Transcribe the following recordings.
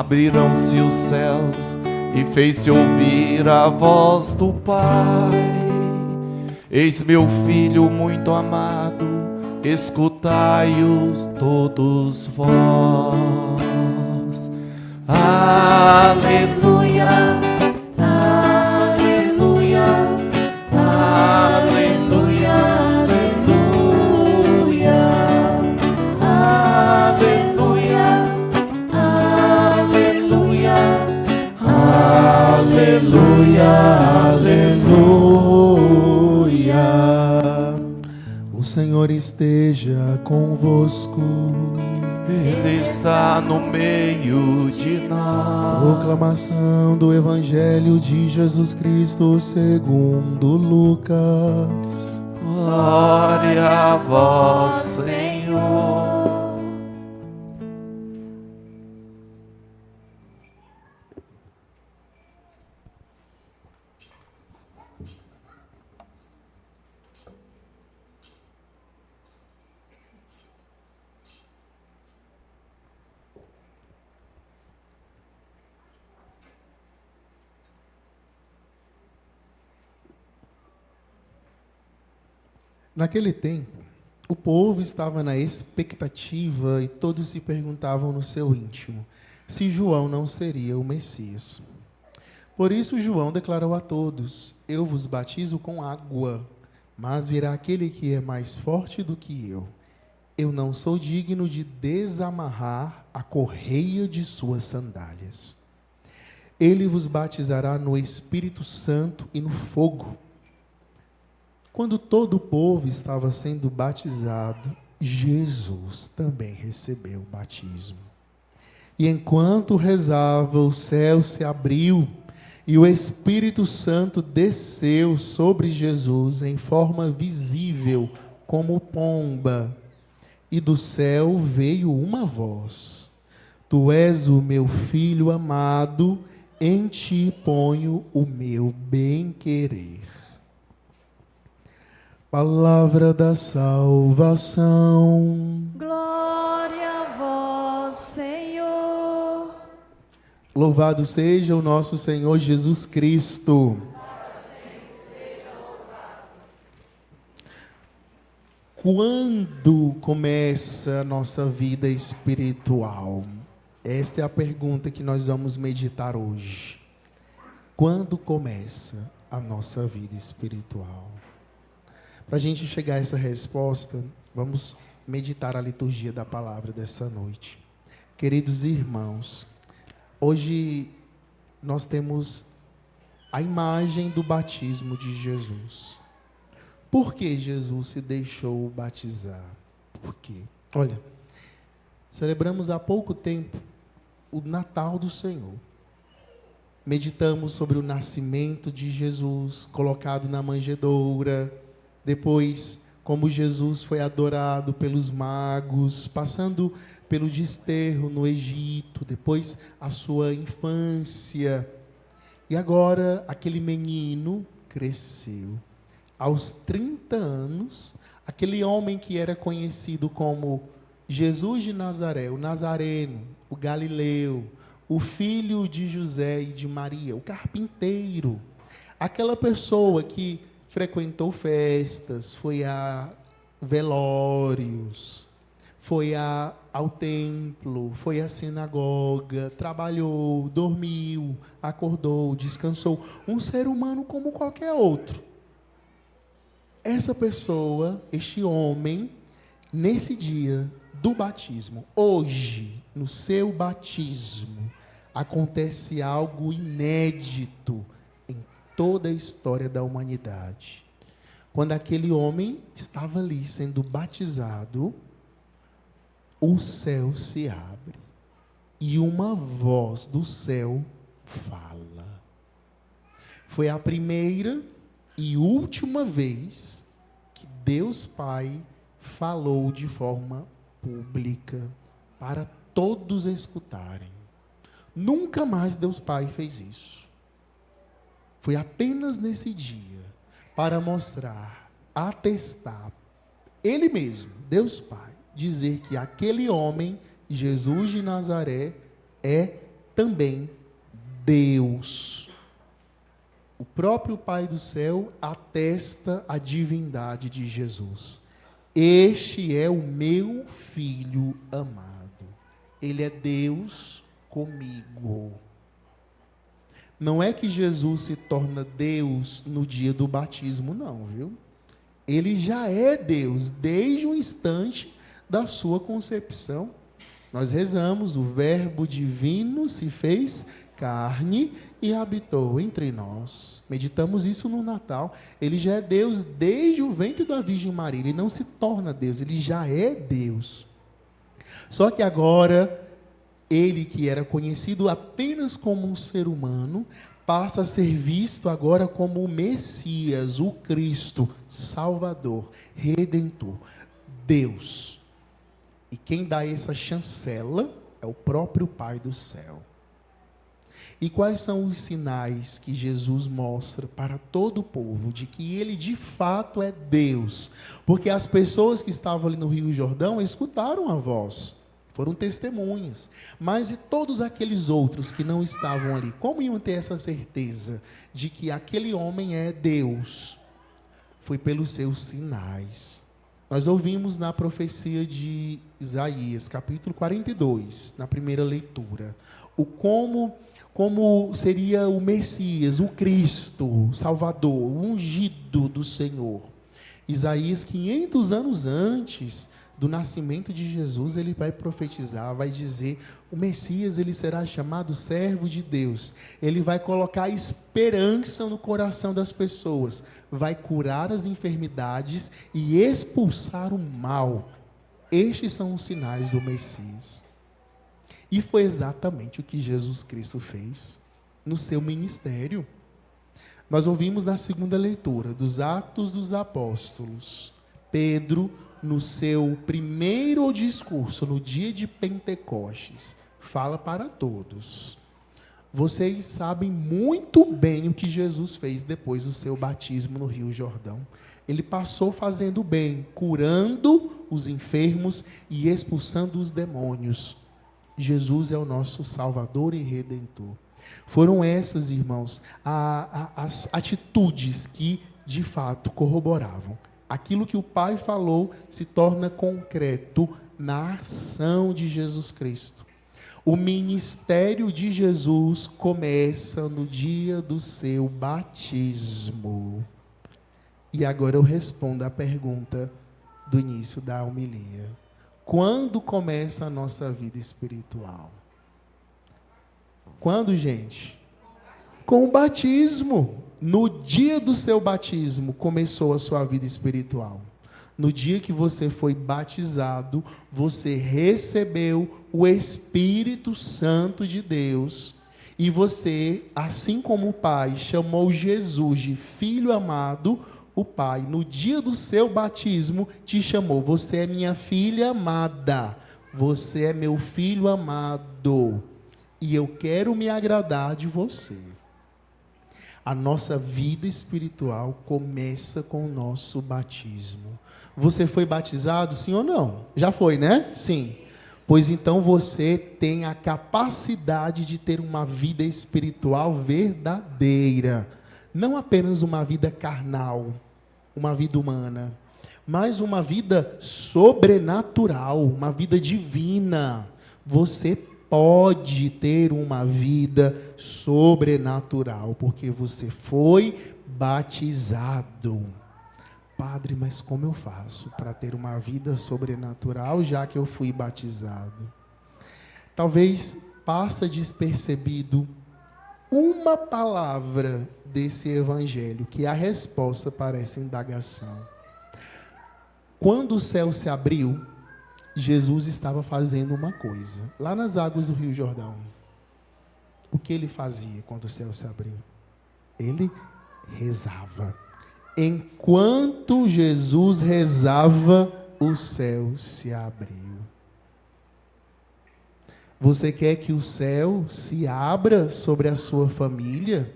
abriram-se os céus e fez-se ouvir a voz do Pai. Eis meu filho muito amado, escutai-os todos vós. Aleluia, aleluia, aleluia, aleluia, aleluia, aleluia, aleluia, aleluia. O Senhor esteja convosco. Ele está no meio de nós. Proclamação do Evangelho de Jesus Cristo segundo Lucas. Glória a vós, Senhor. Naquele tempo, o povo estava na expectativa e todos se perguntavam no seu íntimo se João não seria o Messias. Por isso João declarou a todos: eu vos batizo com água, mas virá aquele que é mais forte do que eu. Eu não sou digno de desamarrar a correia de suas sandálias. Ele vos batizará no Espírito Santo e no fogo. Quando todo o povo estava sendo batizado, Jesus também recebeu o batismo. E enquanto rezava, o céu se abriu e o Espírito Santo desceu sobre Jesus em forma visível, como pomba. E do céu veio uma voz: Tu és o meu filho amado, em ti ponho o meu bem-querer. Palavra da salvação. Glória a vós, Senhor. Louvado seja o nosso Senhor Jesus Cristo. Quando começa a nossa vida espiritual? Esta é a pergunta que nós vamos meditar hoje. Quando começa a nossa vida espiritual? Para a gente chegar a essa resposta, vamos meditar a liturgia da palavra dessa noite. Queridos irmãos, hoje nós temos a imagem do batismo de Jesus. Por que Jesus se deixou batizar? Por quê? Olha, celebramos há pouco tempo o Natal do Senhor. Meditamos sobre o nascimento de Jesus, colocado na manjedoura. Depois, como Jesus foi adorado pelos magos, passando pelo desterro no Egito, depois a sua infância. E agora, aquele menino cresceu. Aos 30 anos, aquele homem que era conhecido como Jesus de Nazaré, o Nazareno, o Galileu, o filho de José e de Maria, o carpinteiro, aquela pessoa que frequentou festas, foi a velórios, foi ao templo, foi à sinagoga, trabalhou, dormiu, acordou, descansou. Um ser humano como qualquer outro. Essa pessoa, este homem, nesse dia do batismo, hoje, no seu batismo, acontece algo inédito em toda a história da humanidade. Quando aquele homem estava ali sendo batizado, o céu se abre e uma voz do céu fala. Foi a primeira e última vez que Deus Pai falou de forma pública para todos escutarem. Nunca mais Deus Pai fez isso. Foi apenas nesse dia para mostrar, atestar, Ele mesmo, Deus Pai, dizer que aquele homem, Jesus de Nazaré, é também Deus. O próprio Pai do céu atesta a divindade de Jesus. Este é o meu filho amado. Ele é Deus comigo. Não é que Jesus se torna Deus no dia do batismo, não, viu? Ele já é Deus desde o instante da sua concepção. Nós rezamos, o Verbo divino se fez carne e habitou entre nós. Meditamos isso no Natal. Ele já é Deus desde o ventre da Virgem Maria. Ele não se torna Deus, ele já é Deus. Só que agora, ele que era conhecido apenas como um ser humano, passa a ser visto agora como o Messias, o Cristo, Salvador, Redentor, Deus. E quem dá essa chancela é o próprio Pai do céu. E quais são os sinais que Jesus mostra para todo o povo de que ele de fato é Deus? Porque as pessoas que estavam ali no Rio Jordão escutaram a voz, foram testemunhas. Mas e todos aqueles outros que não estavam ali, como iam ter essa certeza de que aquele homem é Deus? Foi pelos seus sinais. Nós ouvimos na profecia de Isaías, capítulo 42, na primeira leitura, o como seria o Messias, o Cristo, o Salvador, o ungido do Senhor. Isaías, 500 anos antes do nascimento de Jesus, ele vai profetizar, vai dizer, o Messias, ele será chamado servo de Deus. Ele vai colocar esperança no coração das pessoas, vai curar as enfermidades e expulsar o mal. Estes são os sinais do Messias. E foi exatamente o que Jesus Cristo fez no seu ministério. Nós ouvimos na segunda leitura dos Atos dos Apóstolos, Pedro, no seu primeiro discurso, no dia de Pentecostes, fala para todos. Vocês sabem muito bem o que Jesus fez depois do seu batismo no Rio Jordão. Ele passou fazendo bem, curando os enfermos e expulsando os demônios. Jesus é o nosso Salvador e Redentor. Foram essas, irmãos, as atitudes que, de fato, corroboravam. Aquilo que o Pai falou se torna concreto na ação de Jesus Cristo. O ministério de Jesus começa no dia do seu batismo. E agora eu respondo à pergunta do início da homilia. Quando começa a nossa vida espiritual? Quando, gente? Com o batismo. No dia do seu batismo começou a sua vida espiritual. No dia que você foi batizado, você recebeu o Espírito Santo de Deus. E você, assim como o Pai chamou Jesus de Filho amado, o Pai, no dia do seu batismo, te chamou. Você é minha filha amada. Você é meu filho amado. E eu quero me agradar de você. A nossa vida espiritual começa com o nosso batismo. Você foi batizado, sim ou não? Já foi, né? Sim. Pois então você tem a capacidade de ter uma vida espiritual verdadeira. Não apenas uma vida carnal, uma vida humana, mas uma vida sobrenatural, uma vida divina. Você pode ter uma vida sobrenatural, porque você foi batizado. Padre, mas como eu faço para ter uma vida sobrenatural, já que eu fui batizado? Talvez passa despercebido uma palavra desse evangelho, que é a resposta para essa indagação. Quando o céu se abriu, Jesus estava fazendo uma coisa, lá nas águas do Rio Jordão. O que ele fazia quando o céu se abriu? Ele rezava. Enquanto Jesus rezava, o céu se abriu. Você quer que o céu se abra sobre a sua família?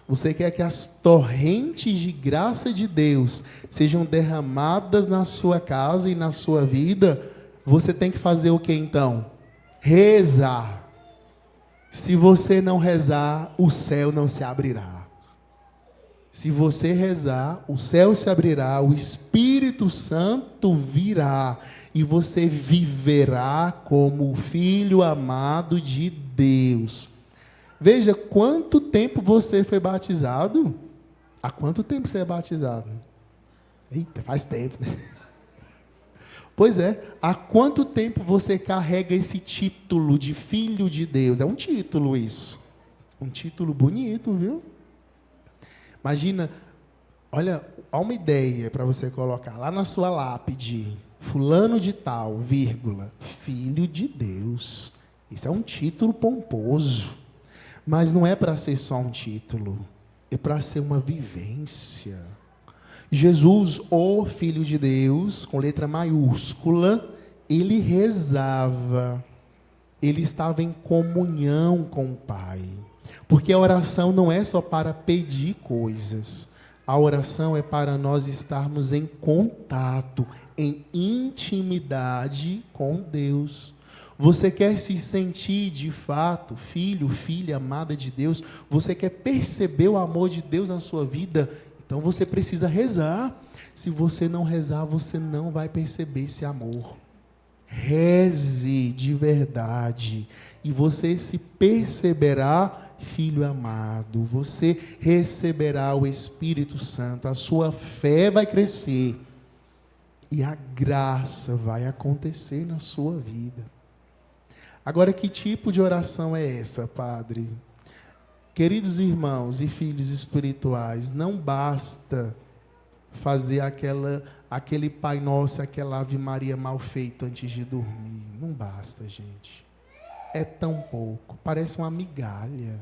Você quer que as torrentes de graça de Deus sejam derramadas na sua casa e na sua vida? Você tem que fazer o que então? Rezar. Se você não rezar, o céu não se abrirá. Se você rezar, o céu se abrirá, o Espírito Santo virá e você viverá como o filho amado de Deus. Veja quanto tempo você foi batizado. Há quanto tempo você é batizado? Eita, faz tempo, né? Pois é, há quanto tempo você carrega esse título de filho de Deus? É um título isso. Um título bonito, viu? Imagina, olha, há uma ideia para você colocar lá na sua lápide. Fulano de tal, vírgula, filho de Deus. Isso é um título pomposo. Mas não é para ser só um título. É para ser uma vivência. Jesus, o Filho de Deus, com letra maiúscula, ele rezava, ele estava em comunhão com o Pai. Porque a oração não é só para pedir coisas, a oração é para nós estarmos em contato, em intimidade com Deus. Você quer se sentir de fato filho, filha amada de Deus? Você quer perceber o amor de Deus na sua vida? Então você precisa rezar. Se você não rezar, você não vai perceber esse amor. Reze de verdade e você se perceberá filho amado. Você receberá o Espírito Santo. A sua fé vai crescer e a graça vai acontecer na sua vida. Agora, que tipo de oração é essa, Padre? Queridos irmãos e filhos espirituais, não basta fazer aquele Pai Nosso, aquela Ave Maria mal feita antes de dormir. Não basta, gente. É tão pouco, parece uma migalha.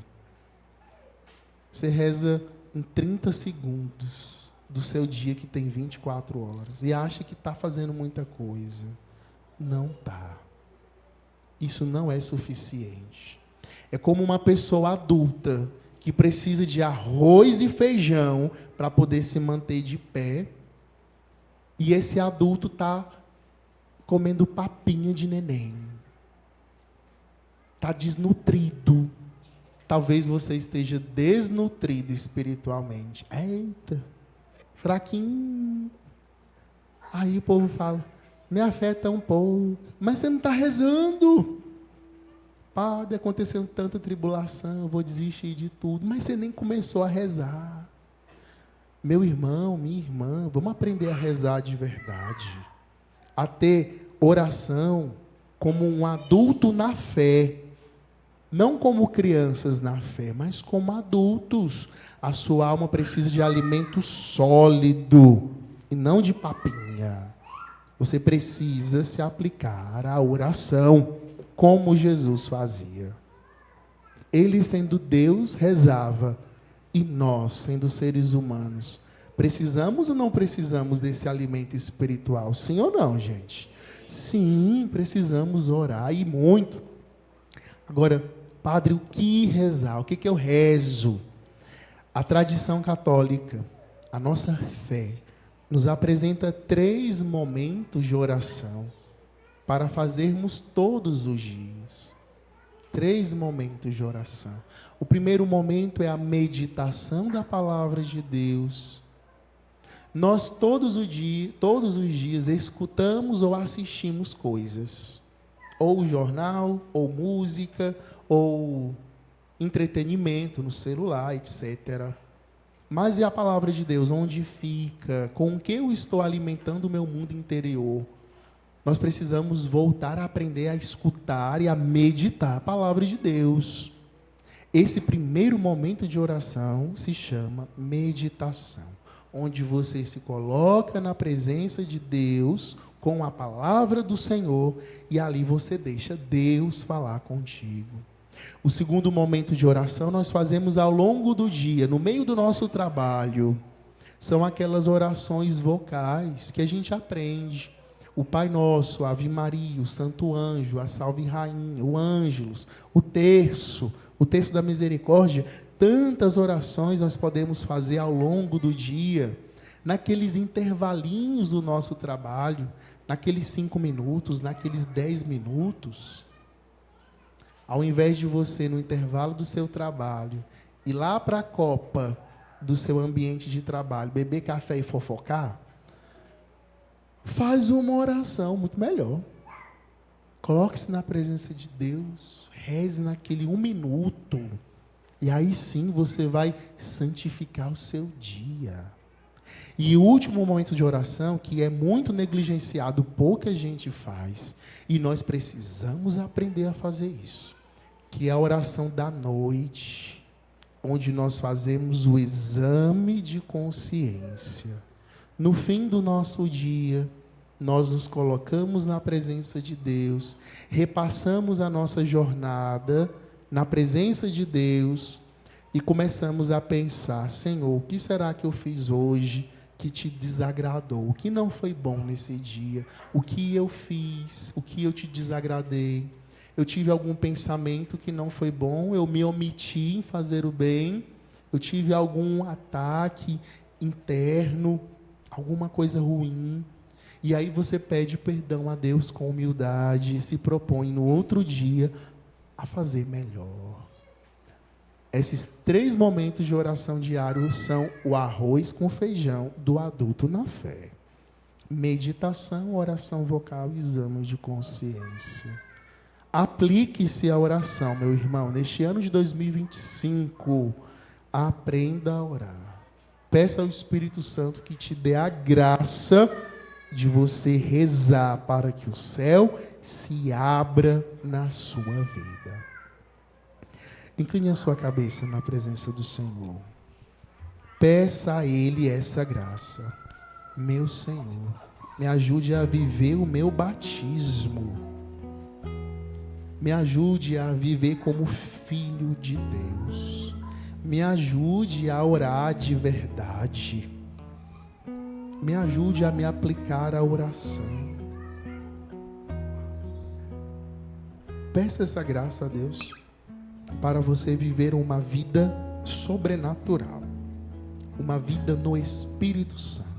Você reza em 30 segundos do seu dia que tem 24 horas e acha que está fazendo muita coisa. Não está. Isso não é suficiente. É como uma pessoa adulta que precisa de arroz e feijão para poder se manter de pé. E esse adulto está comendo papinha de neném. Está desnutrido. Talvez você esteja desnutrido espiritualmente. Eita, fraquinho. Aí o povo fala, minha fé é tão pouco. Mas você não está rezando. Padre, aconteceu tanta tribulação, eu vou desistir de tudo. Mas você nem começou a rezar. Meu irmão, minha irmã, vamos aprender a rezar de verdade. A ter oração como um adulto na fé. Não como crianças na fé, mas como adultos. A sua alma precisa de alimento sólido e não de papinha. Você precisa se aplicar à oração, como Jesus fazia. Ele, sendo Deus, rezava. E nós, sendo seres humanos, precisamos ou não precisamos desse alimento espiritual? Sim ou não, gente? Sim, precisamos orar e muito. Agora, Padre, o que rezar? O que eu rezo? A tradição católica, a nossa fé, nos apresenta 3 momentos de oração para fazermos todos os dias. 3 momentos de oração. O primeiro momento é a meditação da palavra de Deus. Nós todos os dias escutamos ou assistimos coisas. Ou jornal, ou música, ou entretenimento no celular, etc. Mas e a palavra de Deus? Onde fica? Com o que eu estou alimentando o meu mundo interior? Nós precisamos voltar a aprender a escutar e a meditar a palavra de Deus. Esse primeiro momento de oração se chama meditação, onde você se coloca na presença de Deus com a palavra do Senhor e ali você deixa Deus falar contigo. O segundo momento de oração nós fazemos ao longo do dia, no meio do nosso trabalho. São aquelas orações vocais que a gente aprende. O Pai Nosso, a Ave Maria, o Santo Anjo, a Salve Rainha, o Ângelus, o Terço da Misericórdia. Tantas orações nós podemos fazer ao longo do dia, naqueles intervalinhos do nosso trabalho, naqueles 5 minutos, naqueles 10 minutos. Ao invés de você, no intervalo do seu trabalho, ir lá para a copa do seu ambiente de trabalho, beber café e fofocar, faz uma oração muito melhor. Coloque-se na presença de Deus, reze naquele 1 minuto, e aí sim você vai santificar o seu dia. E o último momento de oração, que é muito negligenciado, pouca gente faz, e nós precisamos aprender a fazer isso, que é a oração da noite, onde nós fazemos o exame de consciência. No fim do nosso dia, nós nos colocamos na presença de Deus, repassamos a nossa jornada na presença de Deus e começamos a pensar: Senhor, o que será que eu fiz hoje que te desagradou? O que não foi bom nesse dia? O que eu fiz? O que eu te desagradei? Eu tive algum pensamento que não foi bom? Eu me omiti em fazer o bem? Eu tive algum ataque interno? Alguma coisa ruim? E aí você pede perdão a Deus com humildade e se propõe no outro dia a fazer melhor. Esses 3 momentos de oração diário são o arroz com feijão do adulto na fé. Meditação, oração vocal e exame de consciência. Aplique-se a oração, meu irmão. Neste ano de 2025, aprenda a orar. Peça ao Espírito Santo que te dê a graça de você rezar para que o céu se abra na sua vida. Incline a sua cabeça na presença do Senhor. Peça a Ele essa graça. Meu Senhor, me ajude a viver o meu batismo. Me ajude a viver como filho de Deus. Me ajude a orar de verdade. Me ajude a me aplicar a oração. Peça essa graça a Deus para você viver uma vida sobrenatural, uma vida no Espírito Santo.